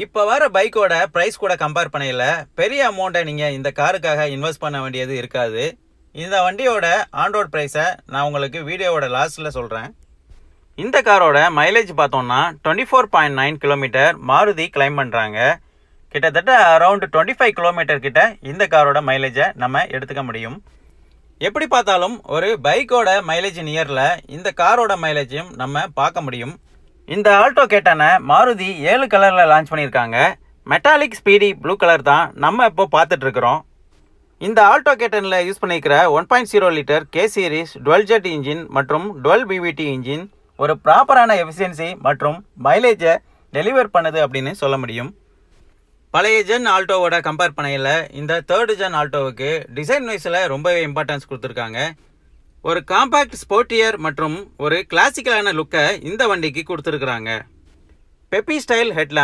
இப்போ வர பைக்கோட ப்ரைஸ் கூட கம்பேர் பண்ணையில் பெரிய அமௌண்ட்டை நீங்கள் இந்த காருக்காக இன்வெஸ்ட் பண்ண வேண்டியது இருக்காது. இந்த வண்டியோட ஆன் ரோட் ப்ரைஸை நான் உங்களுக்கு வீடியோவோட லாஸ்ட்டில் சொல்கிறேன். இந்த காரோட மைலேஜ் பார்த்தோம்னா 24.9 கிலோமீட்டர் மாருதி கிளைம் பண்ணுறாங்க. கிட்டத்தட்ட அரௌண்ட் 25 கிலோமீட்டர் கிட்ட இந்த காரோட மைலேஜை நம்ம எடுத்துக்க முடியும். எப்படி பார்த்தாலும் ஒரு பைக்கோட மைலேஜ் நியரில் இந்த காரோட மைலேஜையும் நம்ம பார்க்க முடியும். இந்த ஆல்டோ கேட்டனை மாருதி 7 கலரில் லான்ச் பண்ணியிருக்காங்க. மெட்டாலிக் ஸ்பீடி ப்ளூ கலர் தான் நம்ம இப்போ பார்த்துட்ருக்குறோம். இந்த ஆல்டோ கேட்டனில் யூஸ் பண்ணியிருக்கிற 1.0 litre K series dual jet engine மற்றும் டுவெல் பிவிடி இன்ஜின் ஒரு ப்ராப்பரான எஃபிஷியன்சி மற்றும் மைலேஜை டெலிவர் பண்ணுது அப்படின்னு சொல்ல முடியும். பழைய ஜென் ஆல்டோவோட கம்பேர் பண்ணையில் இந்த தேர்டு ஜென் ஆல்டோவுக்கு டிசைன் வைஸில் ரொம்பவே இம்பார்ட்டன்ஸ் கொடுத்துருக்காங்க. ஒரு காம்பேக்ட் ஸ்போர்ட்டியர் மற்றும் ஒரு கிளாசிக்கலான லுக்கை இந்த வண்டிக்கு கொடுத்துருக்குறாங்க. Peppy style headlamp,